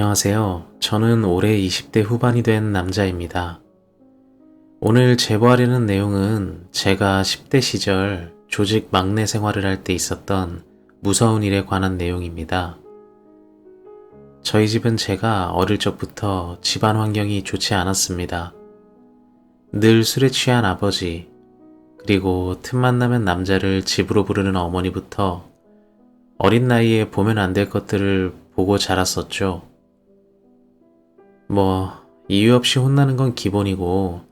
안녕하세요. 저는 올해 20대 후반이 된 남자입니다. 오늘 제보하려는 내용은 제가 10대 시절 조직 막내 생활을 할 때 있었던 무서운 일에 관한 내용입니다. 저희 집은 제가 어릴 적부터 집안 환경이 좋지 않았습니다. 늘 술에 취한 아버지, 그리고 틈만 나면 남자를 집으로 부르는 어머니부터 어린 나이에 보면 안 될 것들을 보고 자랐었죠. 이유 없이 혼나는 건 기본이고,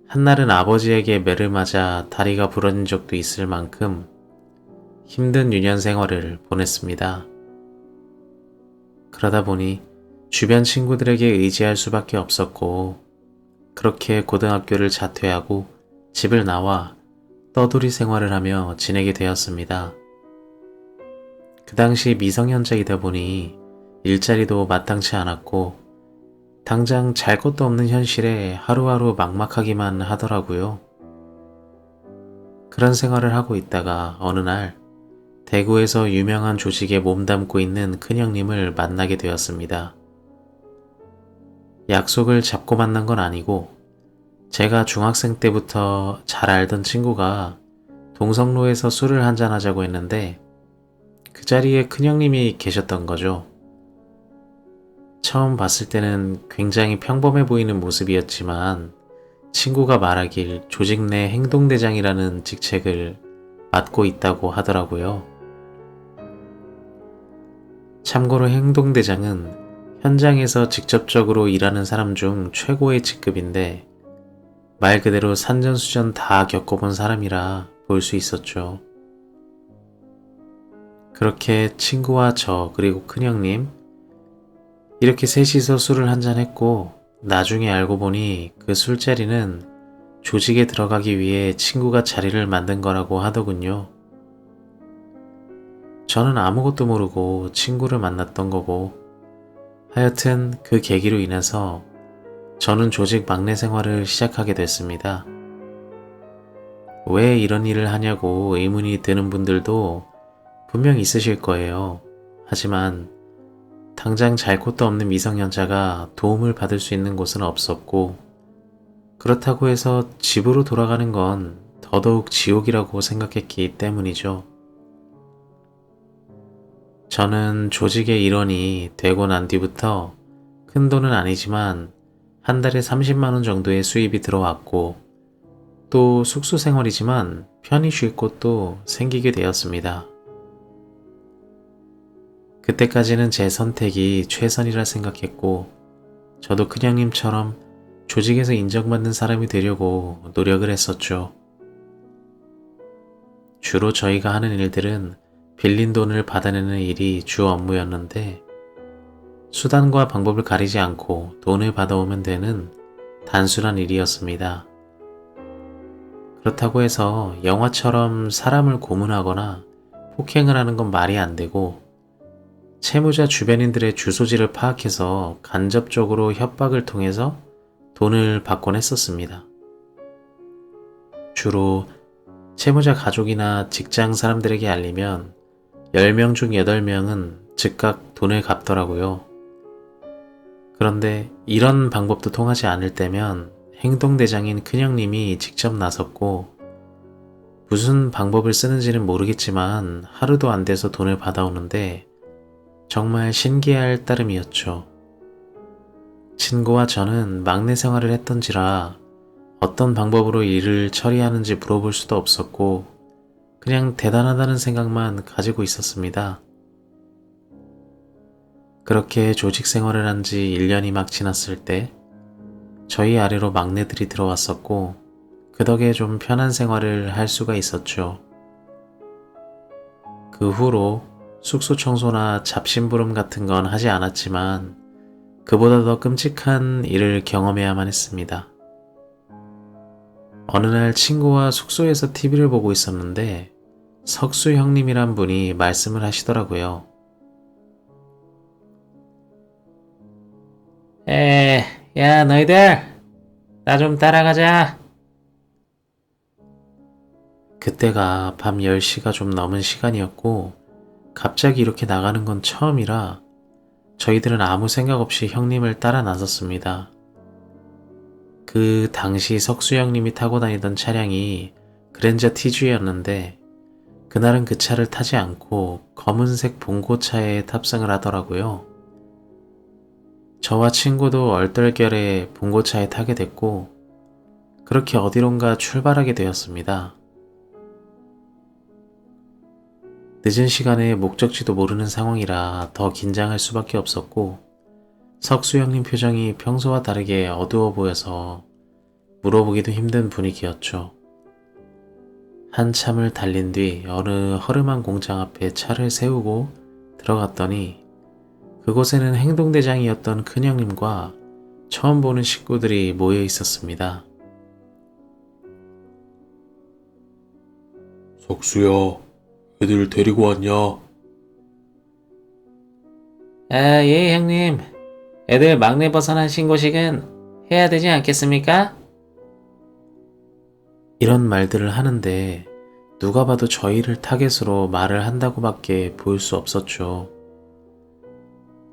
한날은 아버지에게 매를 맞아 다리가 부러진 적도 있을 만큼 힘든 유년 생활을 보냈습니다. 그러다 보니 주변 친구들에게 의지할 수밖에 없었고, 그렇게 고등학교를 자퇴하고 집을 나와 떠돌이 생활을 하며 지내게 되었습니다. 그 당시 미성년자이다 보니 일자리도 마땅치 않았고, 당장 잘 것도 없는 현실에 하루하루 막막하기만 하더라고요. 그런 생활을 하고 있다가 어느 날 대구에서 유명한 조직에 몸담고 있는 큰형님을 만나게 되었습니다. 약속을 잡고 만난 건 아니고, 제가 중학생 때부터 잘 알던 친구가 동성로에서 술을 한잔 하자고 했는데 그 자리에 큰형님이 계셨던 거죠. 처음 봤을 때는 굉장히 평범해 보이는 모습이었지만 친구가 말하길 조직 내 행동대장이라는 직책을 맡고 있다고 하더라고요. 참고로 행동대장은 현장에서 직접적으로 일하는 사람 중 최고의 직급인데 말 그대로 산전수전 다 겪어본 사람이라 볼 수 있었죠. 그렇게 친구와 저 그리고 큰형님 이렇게 셋이서 술을 한잔했고, 나중에 알고 보니 그 술자리는 조직에 들어가기 위해 친구가 자리를 만든 거라고 하더군요. 저는 아무것도 모르고 친구를 만났던 거고, 하여튼 그 계기로 인해서 저는 조직 막내 생활을 시작하게 됐습니다. 왜 이런 일을 하냐고 의문이 드는 분들도 분명 있으실 거예요. 하지만 당장 잘 곳도 없는 미성년자가 도움을 받을 수 있는 곳은 없었고, 그렇다고 해서 집으로 돌아가는 건 더더욱 지옥이라고 생각했기 때문이죠. 저는 조직의 일원이 되고 난 뒤부터 큰 돈은 아니지만 한 달에 30만 원 정도의 수입이 들어왔고, 또 숙소 생활이지만 편히 쉴 곳도 생기게 되었습니다. 그때까지는 제 선택이 최선이라 생각했고, 저도 큰형님처럼 조직에서 인정받는 사람이 되려고 노력을 했었죠. 주로 저희가 하는 일들은 빌린 돈을 받아내는 일이 주 업무였는데, 수단과 방법을 가리지 않고 돈을 받아오면 되는 단순한 일이었습니다. 그렇다고 해서 영화처럼 사람을 고문하거나 폭행을 하는 건 말이 안 되고, 채무자 주변인들의 주소지를 파악해서 간접적으로 협박을 통해서 돈을 받곤 했었습니다. 주로 채무자 가족이나 직장 사람들에게 알리면 10명 중 8명은 즉각 돈을 갚더라고요. 그런데 이런 방법도 통하지 않을 때면 행동대장인 큰형님이 직접 나섰고, 무슨 방법을 쓰는지는 모르겠지만 하루도 안 돼서 돈을 받아오는데 정말 신기할 따름이었죠. 친구와 저는 막내 생활을 했던지라 어떤 방법으로 일을 처리하는지 물어볼 수도 없었고, 그냥 대단하다는 생각만 가지고 있었습니다. 그렇게 조직 생활을 한 지 1년이 막 지났을 때 저희 아래로 막내들이 들어왔었고, 그 덕에 좀 편한 생활을 할 수가 있었죠. 그 후로 숙소 청소나 잡심부름 같은 건 하지 않았지만 그보다 더 끔찍한 일을 경험해야만 했습니다. 어느 날 친구와 숙소에서 TV를 보고 있었는데 석수 형님이란 분이 말씀을 하시더라고요. 야 너희들 나 좀 따라가자. 그때가 밤 10시가 좀 넘은 시간이었고, 갑자기 이렇게 나가는 건 처음이라 저희들은 아무 생각 없이 형님을 따라 나섰습니다. 그 당시 석수 형님이 타고 다니던 차량이 그랜저 TG였는데 그날은 그 차를 타지 않고 검은색 봉고차에 탑승을 하더라고요. 저와 친구도 얼떨결에 봉고차에 타게 됐고 그렇게 어디론가 출발하게 되었습니다. 늦은 시간에 목적지도 모르는 상황이라 더 긴장할 수밖에 없었고 석수 형님 표정이 평소와 다르게 어두워 보여서 물어보기도 힘든 분위기였죠. 한참을 달린 뒤 어느 허름한 공장 앞에 차를 세우고 들어갔더니 그곳에는 행동대장이었던 큰형님과 처음 보는 식구들이 모여 있었습니다. 석수야, 애들 데리고 왔냐? 아, 예, 형님. 애들 막내 벗어난 신고식은 해야 되지 않겠습니까? 이런 말들을 하는데 누가 봐도 저희를 타겟으로 말을 한다고밖에 보일 수 없었죠.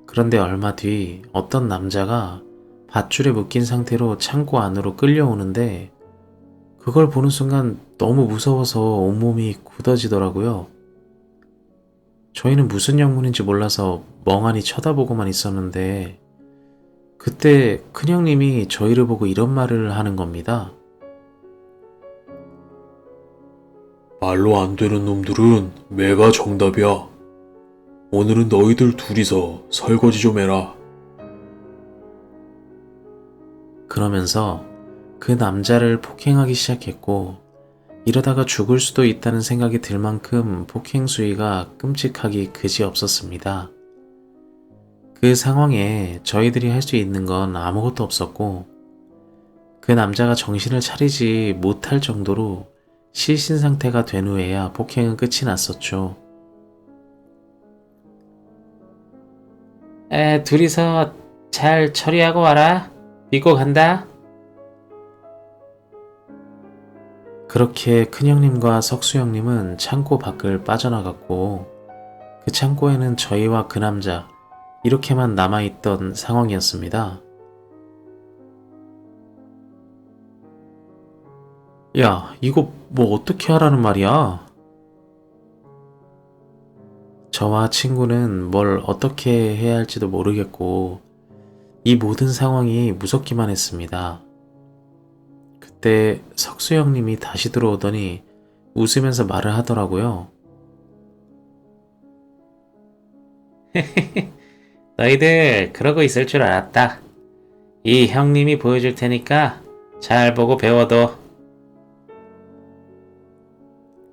그런데 얼마 뒤 어떤 남자가 밧줄에 묶인 상태로 창고 안으로 끌려오는데 그걸 보는 순간 너무 무서워서 온몸이 굳어지더라고요. 저희는 무슨 영문인지 몰라서 멍하니 쳐다보고만 있었는데 그때 큰형님이 저희를 보고 이런 말을 하는 겁니다. 말로 안 되는 놈들은 매가 정답이야. 오늘은 너희들 둘이서 설거지 좀 해라. 그러면서 그 남자를 폭행하기 시작했고 이러다가 죽을 수도 있다는 생각이 들 만큼 폭행 수위가 끔찍하기 그지없었습니다. 그 상황에 저희들이 할 수 있는 건 아무것도 없었고 그 남자가 정신을 차리지 못할 정도로 실신 상태가 된 후에야 폭행은 끝이 났었죠. 둘이서 잘 처리하고 와라. 믿고 간다. 그렇게 큰형님과 석수형님은 창고 밖을 빠져나갔고 그 창고에는 저희와 그 남자 이렇게만 남아있던 상황이었습니다. 야, 이거 뭐 어떻게 하라는 말이야? 저와 친구는 뭘 어떻게 해야 할지도 모르겠고 이 모든 상황이 무섭기만 했습니다. 그때 석수 형님이 다시 들어오더니 웃으면서 말을 하더라고요. 너희들 그러고 있을 줄 알았다. 이 형님이 보여줄 테니까 잘 보고 배워둬.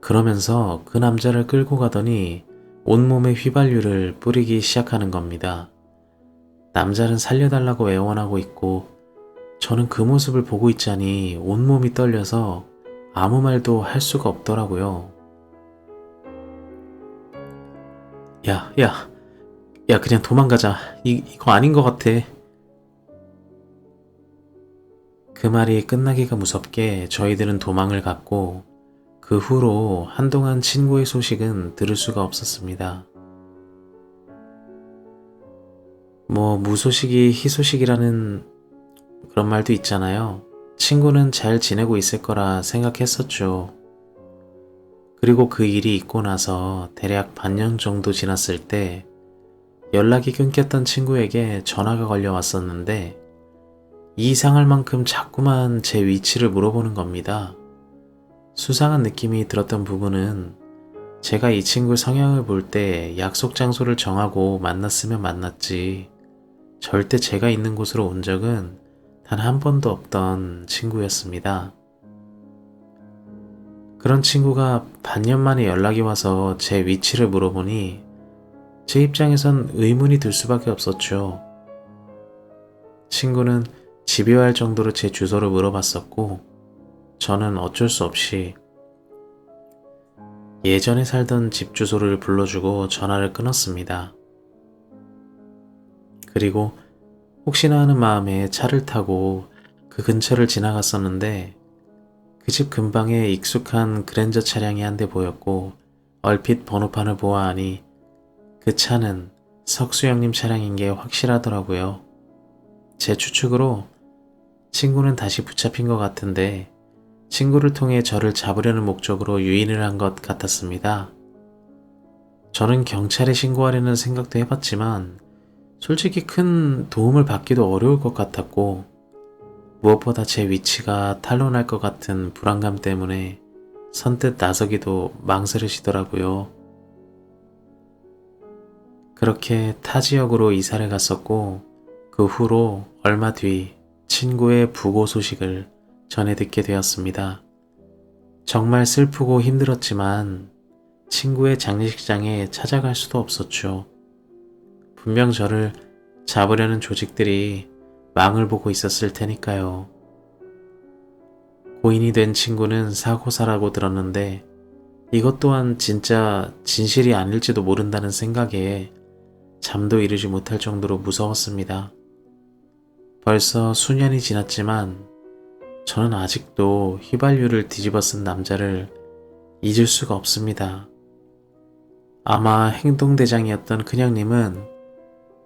그러면서 그 남자를 끌고 가더니 온몸에 휘발유를 뿌리기 시작하는 겁니다. 남자는 살려달라고 애원하고 있고 저는 그 모습을 보고 있자니 온몸이 떨려서 아무 말도 할 수가 없더라고요. 야, 그냥 도망가자. 이거 아닌 것 같아. 그 말이 끝나기가 무섭게 저희들은 도망을 갔고 그 후로 한동안 친구의 소식은 들을 수가 없었습니다. 뭐 무소식이 희소식이라는 그런 말도 있잖아요. 친구는 잘 지내고 있을 거라 생각했었죠. 그리고 그 일이 있고 나서 대략 반년 정도 지났을 때 연락이 끊겼던 친구에게 전화가 걸려왔었는데 이상할 만큼 자꾸만 제 위치를 물어보는 겁니다. 수상한 느낌이 들었던 부분은 제가 이 친구 성향을 볼 때 약속 장소를 정하고 만났으면 만났지 절대 제가 있는 곳으로 온 적은 단 한 번도 없던 친구였습니다. 그런 친구가 반년 만에 연락이 와서 제 위치를 물어보니 제 입장에선 의문이 들 수밖에 없었죠. 친구는 집요할 정도로 제 주소를 물어봤었고 저는 어쩔 수 없이 예전에 살던 집 주소를 불러주고 전화를 끊었습니다. 그리고 혹시나 하는 마음에 차를 타고 그 근처를 지나갔었는데 그 집 근방에 익숙한 그랜저 차량이 한 대 보였고 얼핏 번호판을 보아하니 그 차는 석수 형님 차량인 게 확실하더라고요. 제 추측으로 친구는 다시 붙잡힌 것 같은데 친구를 통해 저를 잡으려는 목적으로 유인을 한 것 같았습니다. 저는 경찰에 신고하려는 생각도 해봤지만 솔직히 큰 도움을 받기도 어려울 것 같았고 무엇보다 제 위치가 탄로날 것 같은 불안감 때문에 선뜻 나서기도 망설이시더라고요. 그렇게 타 지역으로 이사를 갔었고 그 후로 얼마 뒤 친구의 부고 소식을 전해 듣게 되었습니다. 정말 슬프고 힘들었지만 친구의 장례식장에 찾아갈 수도 없었죠. 분명 저를 잡으려는 조직들이 망을 보고 있었을 테니까요. 고인이 된 친구는 사고사라고 들었는데 이것 또한 진짜 진실이 아닐지도 모른다는 생각에 잠도 이루지 못할 정도로 무서웠습니다. 벌써 수년이 지났지만 저는 아직도 휘발유를 뒤집어 쓴 남자를 잊을 수가 없습니다. 아마 행동대장이었던 큰형님은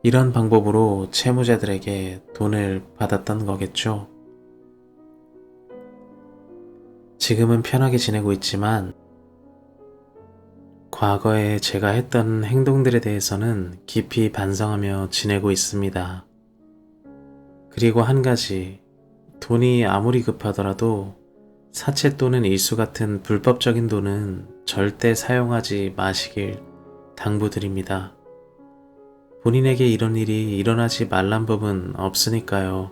이런 방법으로 채무자들에게 돈을 받았던 거겠죠. 지금은 편하게 지내고 있지만 과거에 제가 했던 행동들에 대해서는 깊이 반성하며 지내고 있습니다. 그리고 한 가지, 돈이 아무리 급하더라도 사채 또는 일수 같은 불법적인 돈은 절대 사용하지 마시길 당부드립니다. 본인에게 이런 일이 일어나지 말란 법은 없으니까요.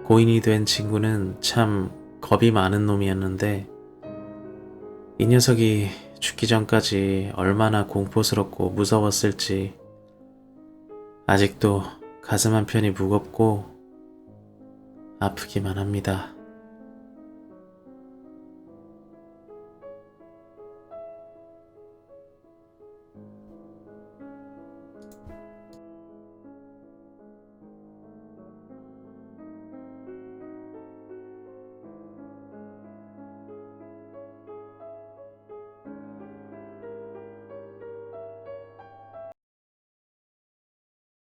고인이 된 친구는 참 겁이 많은 놈이었는데 이 녀석이 죽기 전까지 얼마나 공포스럽고 무서웠을지 아직도 가슴 한편이 무겁고 아프기만 합니다.